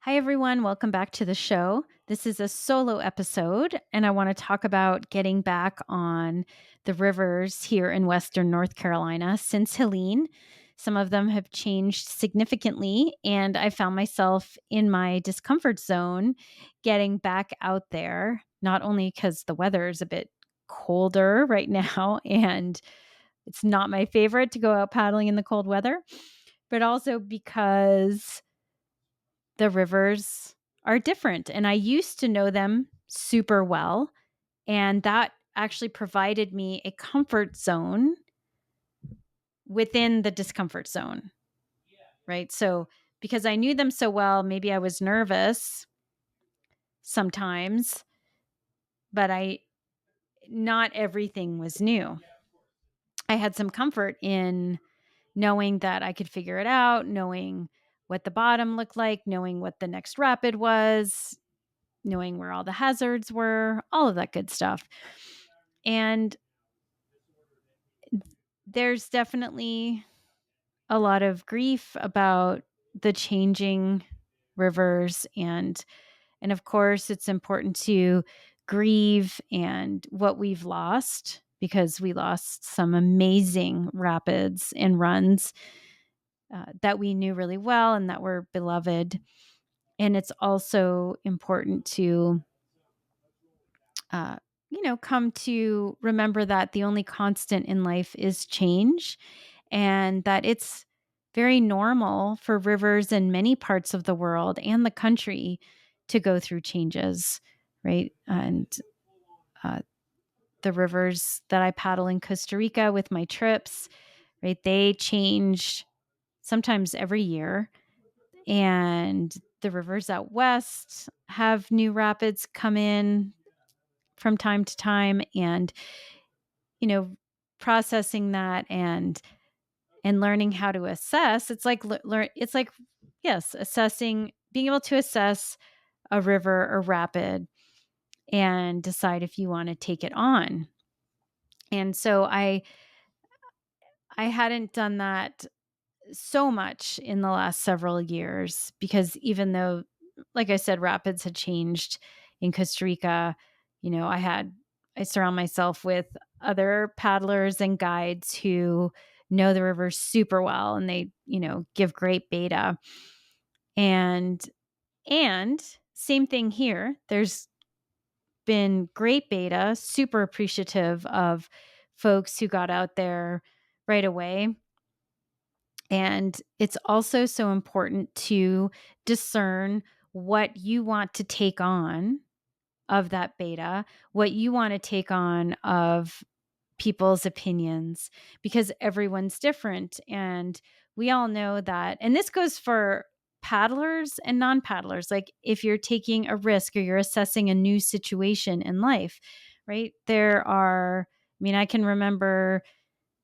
Hi, everyone. Welcome back to the show. This is a solo episode, and I want to talk about getting back on the rivers here in Western North Carolina since Helene. Some of them have changed significantly, and I found myself in my discomfort zone getting back out there, not only because the weather is a bit colder right now, and it's not my favorite to go out paddling in the cold weather, but also because the rivers are different. And I used to know them super well. And that actually provided me a comfort zone within the discomfort zone. Right. So, because I knew them so well, maybe I was nervous sometimes, but not everything was new. I had some comfort in knowing that I could figure it out, knowing what the bottom looked like, knowing what the next rapid was, knowing where all the hazards were, all of that good stuff. And there's definitely a lot of grief about the changing rivers and of course it's important to grieve and what we've lost because we lost some amazing rapids and runs that we knew really well and that were beloved. And it's also important to uh, come to remember that the only constant in life is change and that it's very normal for rivers in many parts of the world and the country to go through changes, right? And uh, the rivers that I paddle in Costa Rica with my trips, right, they change sometimes every year. And the rivers out west have new rapids come in from time to time and you know processing that and learning how to assess it's like learn it's like yes assessing being able to assess a river or rapid and decide if you want to take it on. And so I hadn't done that so much in the last several years because even though, like I said, rapids had changed in Costa Rica, I surround myself with other paddlers and guides who know the river super well and they, give great beta. And and same thing here. There's been great beta, super appreciative of folks who got out there right away. And it's also so important to discern what you want to take on of that beta, what you want to take on of people's opinions, because everyone's different. And we all know that. And this goes for paddlers and non paddlers. Like if you're taking a risk or you're assessing a new situation in life, right? I can remember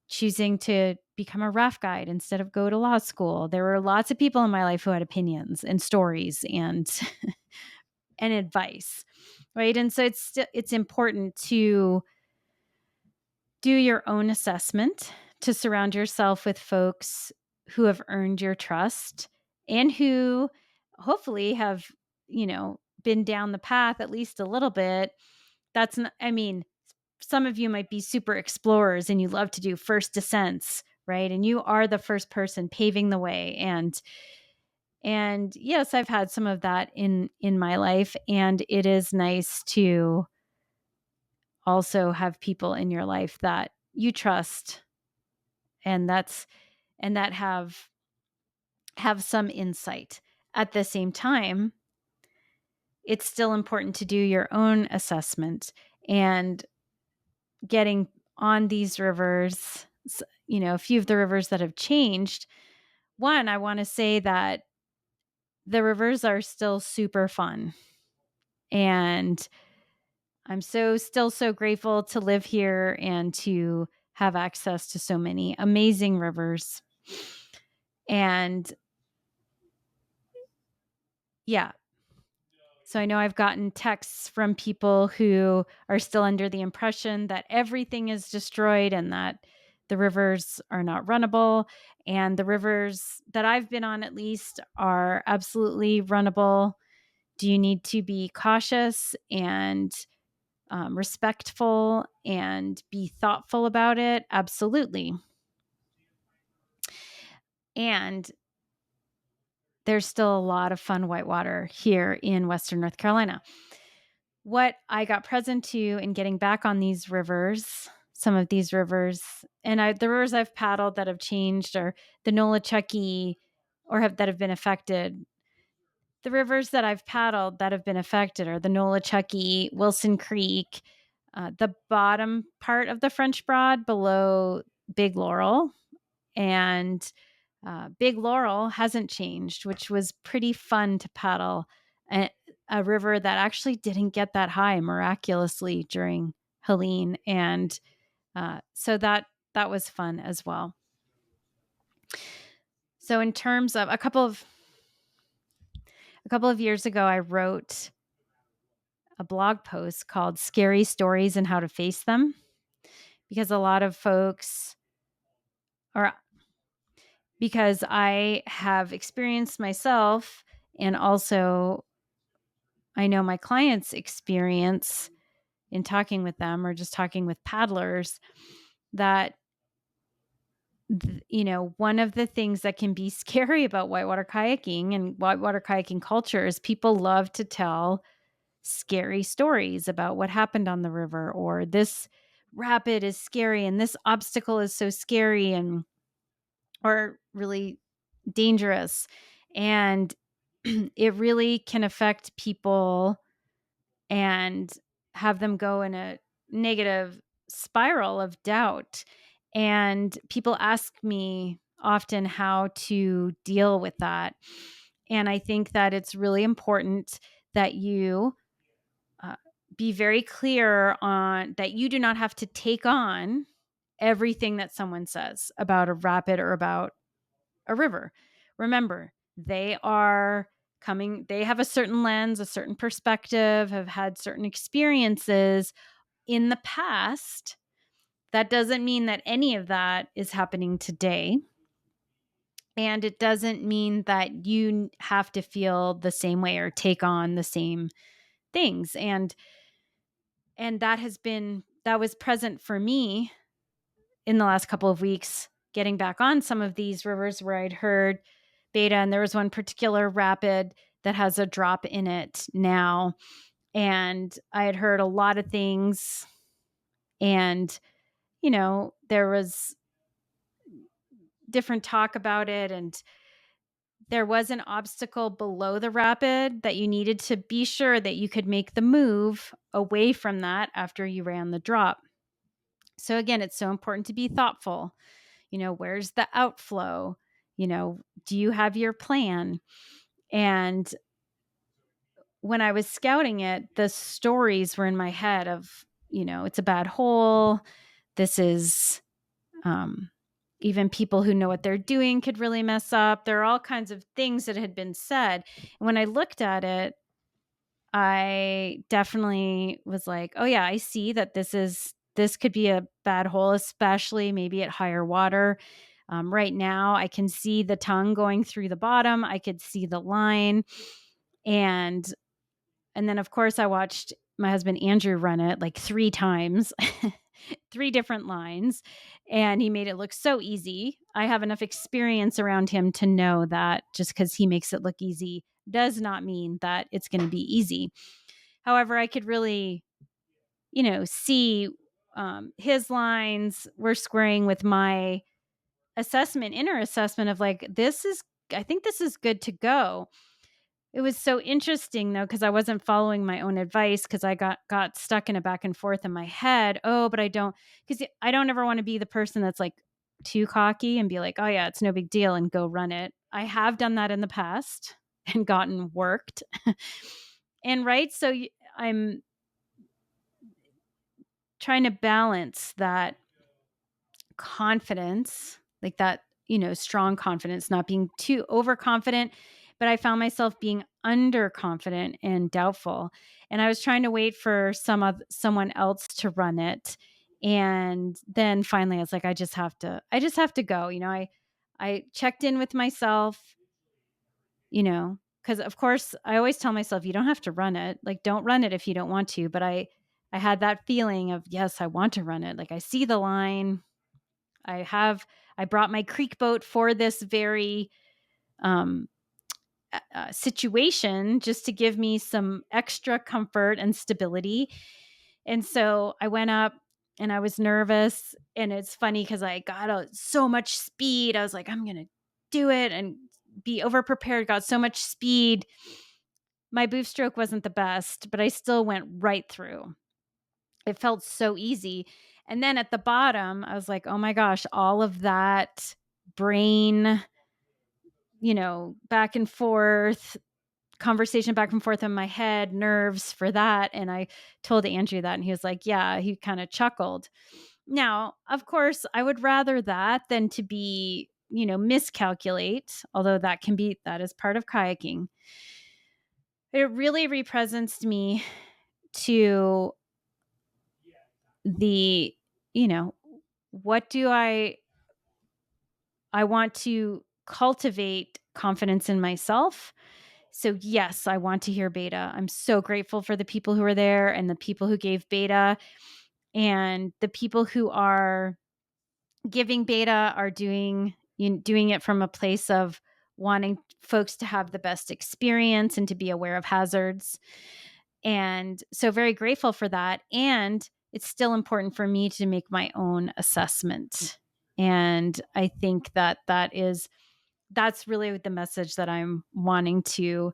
choosing to become a raft guide instead of go to law school. There were lots of people in my life who had opinions and stories and and advice, right? And so it's important to do your own assessment, to surround yourself with folks who have earned your trust and who hopefully have, been down the path at least a little bit. That's not, some of you might be super explorers and you love to do first descents, right? And you are the first person paving the way. And yes, I've had some of that in my life. And it is nice to also have people in your life that you trust and that have some insight. At the same time, it's still important to do your own assessment and getting on these rivers, a few of the rivers that have changed. One, I want to say that the rivers are still super fun. And I'm still so grateful to live here and to have access to so many amazing rivers. And yeah, so I know I've gotten texts from people who are still under the impression that everything is destroyed and that The rivers are not runnable, and the rivers that I've been on, at least, are absolutely runnable. Do you need to be cautious and respectful and be thoughtful about it? Absolutely. And there's still a lot of fun whitewater here in Western North Carolina. What I got present to in getting back on these rivers, some of these rivers, and the rivers I've paddled that have changed are the Nolichucky that have been affected. The rivers that I've paddled that have been affected are the Nolichucky, Wilson Creek, the bottom part of the French Broad below Big Laurel, and Big Laurel hasn't changed, which was pretty fun to paddle. A river that actually didn't get that high miraculously during Helene, and so that was fun as well. So, in terms of a couple of years ago, I wrote a blog post called "Scary Stories and How to Face Them," because a lot of folks, or because I have experienced myself, and also I know my clients experience in talking with them or just talking with paddlers, that one of the things that can be scary about whitewater kayaking and whitewater kayaking culture is people love to tell scary stories about what happened on the river, or this rapid is scary and this obstacle is so scary and or really dangerous. And it really can affect people and have them go in a negative spiral of doubt. And people ask me often how to deal with that. And I think that it's really important that you uh, be very clear on that you do not have to take on everything that someone says about a rapid or about a river. Remember, they have a certain lens, a certain perspective, have had certain experiences in the past. That doesn't mean that any of that is happening today. And it doesn't mean that you have to feel the same way or take on the same things. And that was present for me in the last couple of weeks, getting back on some of these rivers where I'd heard beta, and there was one particular rapid that has a drop in it now. And I had heard a lot of things, and, there was different talk about it, and there was an obstacle below the rapid that you needed to be sure that you could make the move away from that after you ran the drop. So again, it's so important to be thoughtful. Where's the outflow? Do you have your plan? And when I was scouting it, the stories were in my head of, it's a bad hole. This is, even people who know what they're doing could really mess up. There are all kinds of things that had been said. And when I looked at it, I definitely was like, oh yeah, I see that this could be a bad hole, especially maybe at higher water. Right now, I can see the tongue going through the bottom. I could see the line, and then of course I watched my husband Andrew run it like 3 times, 3 different lines, and he made it look so easy. I have enough experience around him to know that just because he makes it look easy does not mean that it's going to be easy. However, I could really, see his lines were squaring with my inner assessment of like, I think this is good to go. It was so interesting though, because I wasn't following my own advice, because I got stuck in a back and forth in my head. Oh, but I don't ever want to be the person that's like too cocky and be like, oh yeah, it's no big deal, and go run it. I have done that in the past and gotten worked. And right. So I'm trying to balance that confidence, like that, strong confidence, not being too overconfident. But I found myself being underconfident and doubtful. And I was trying to wait for someone else to run it. And then finally I was like, I just have to go. I checked in with myself, because of course I always tell myself, you don't have to run it. Like, don't run it if you don't want to. But I had that feeling of, yes, I want to run it. Like, I see the line. I brought my creek boat for this very um, situation, just to give me some extra comfort and stability. And so I went up and I was nervous. And it's funny because I got so much speed. I was like, I'm going to do it and be over prepared, got so much speed. My boost stroke wasn't the best, but I still went right through. It felt so easy. And then at the bottom, I was like, oh my gosh, all of that brain, back and forth, conversation back and forth in my head, nerves for that. And I told Andrew that, and he was like, yeah, he kind of chuckled. Now, of course, I would rather that than to be, miscalculate, although that is part of kayaking. It really represents me to the, what do I want to cultivate confidence in myself. So yes, I want to hear beta. I'm so grateful for the people who are there and the people who gave beta, and the people who are giving beta are doing it from a place of wanting folks to have the best experience and to be aware of hazards. And so very grateful for that. And it's still important for me to make my own assessment. And I think that's really the message that I'm wanting to,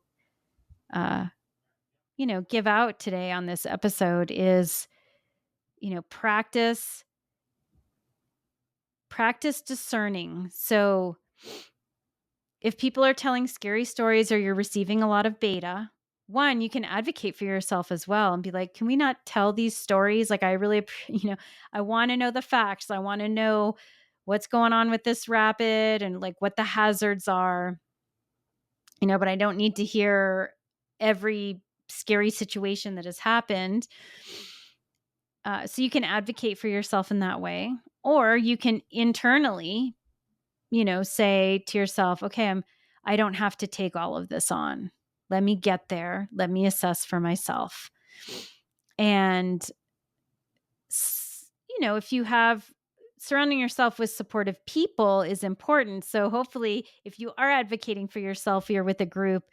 uh, give out today on this episode is, practice discerning. So if people are telling scary stories or you're receiving a lot of beta, one, you can advocate for yourself as well and be like, can we not tell these stories? Like, I really, I want to know the facts. I want to know what's going on with this rapid and like what the hazards are, but I don't need to hear every scary situation that has happened. So you can advocate for yourself in that way, or you can internally, say to yourself, okay, I don't have to take all of this on. Let me get there. Let me assess for myself. And, if you have surrounding yourself with supportive people is important. So hopefully if you are advocating for yourself, you're with a group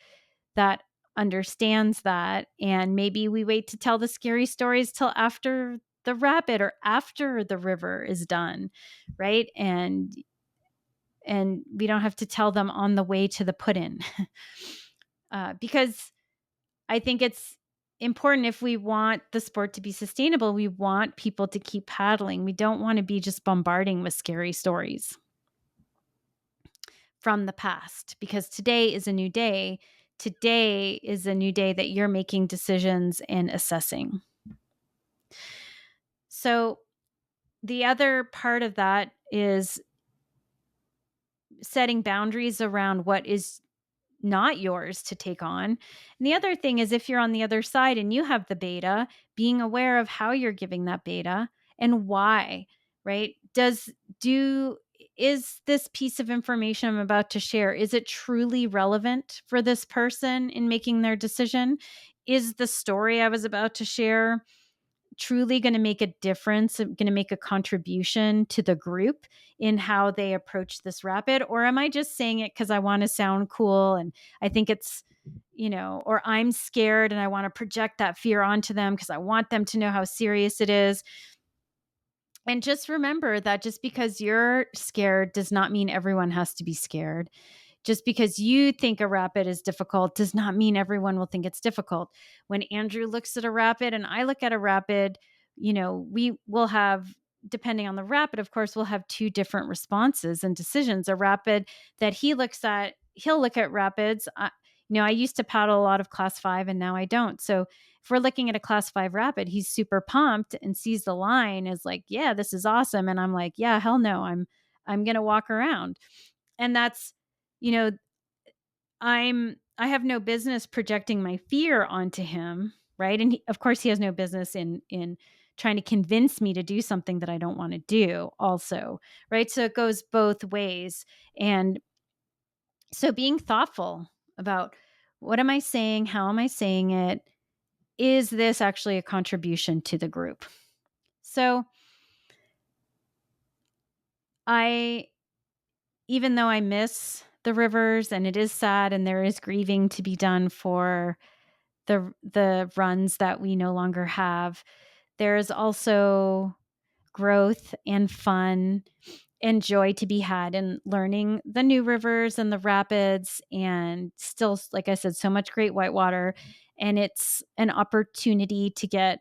that understands that. And maybe we wait to tell the scary stories till after the rapid or after the river is done. Right. And we don't have to tell them on the way to the put-in. Because I think it's important, if we want the sport to be sustainable, we want people to keep paddling. We don't want to be just bombarding with scary stories from the past, because today is a new day. Today is a new day that you're making decisions and assessing. So the other part of that is setting boundaries around what is not yours to take on. And the other thing is, if you're on the other side and you have the beta, being aware of how you're giving that beta and why, right? Is this piece of information I'm about to share, is it truly relevant for this person in making their decision? Is the story I was about to share truly going to make a difference, going to make a contribution to the group in how they approach this rapid? Or am I just saying it because I want to sound cool and I think it's, or I'm scared and I want to project that fear onto them because I want them to know how serious it is? And just remember that just because you're scared does not mean everyone has to be scared. Just because you think a rapid is difficult does not mean everyone will think it's difficult. When Andrew looks at a rapid and I look at a rapid, we will have, depending on the rapid, of course, we'll have two different responses and decisions. A rapid that he'll look at rapids. I used to paddle a lot of class 5 and now I don't. So if we're looking at a class 5 rapid, he's super pumped and sees the line is like, yeah, this is awesome. And I'm like, yeah, hell no, I'm going to walk around. And that's, you know, I have no business projecting my fear onto him, right? And of course he has no business in trying to convince me to do something that I don't want to do also, right? So it goes both ways. And so being thoughtful about, what am I saying? How am I saying it? Is this actually a contribution to the group? So even though I miss the rivers and it is sad and there is grieving to be done for the runs that we no longer have, there is also growth and fun and joy to be had in learning the new rivers and the rapids, and still, like I said, so much great whitewater. And it's an opportunity to get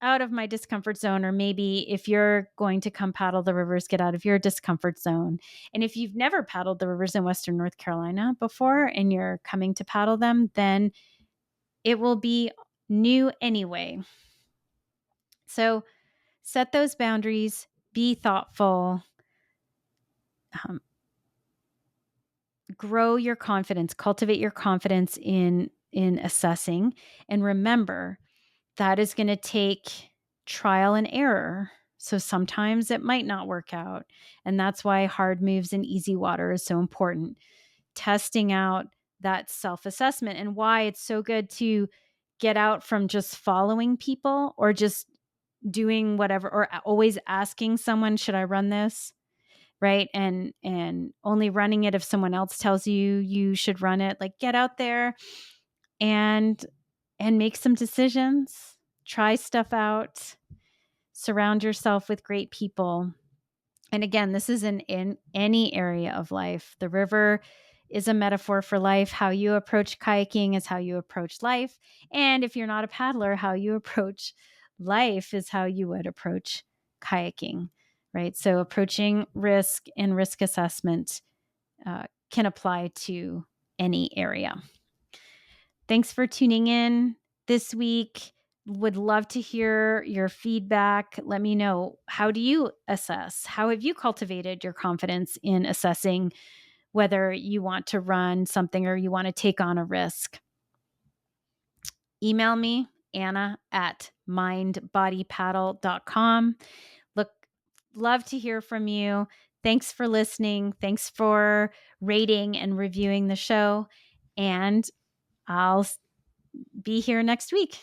out of my discomfort zone, or maybe if you're going to come paddle the rivers, get out of your discomfort zone. And if you've never paddled the rivers in Western North Carolina before and you're coming to paddle them, then it will be new anyway. So set those boundaries, be thoughtful, grow your confidence, cultivate your confidence in assessing, and remember that is going to take trial and error. So sometimes it might not work out, and that's why hard moves in easy water is so important. Testing out that self-assessment, and why it's so good to get out from just following people or just doing whatever, or always asking someone, should I run this? Right. And only running it if someone else tells you you should run it. Like, get out there and make some decisions, try stuff out, surround yourself with great people. And again, this is in any area of life. The river is a metaphor for life. How you approach kayaking is how you approach life. And if you're not a paddler, how you approach life is how you would approach kayaking, right? So approaching risk and risk assessment can apply to any area. Thanks for tuning in this week. Would love to hear your feedback. Let me know, how do you assess? How have you cultivated your confidence in assessing whether you want to run something or you want to take on a risk? Email me, Anna at mindbodypaddle.com. Love to hear from you. Thanks for listening. Thanks for rating and reviewing the show. And I'll be here next week.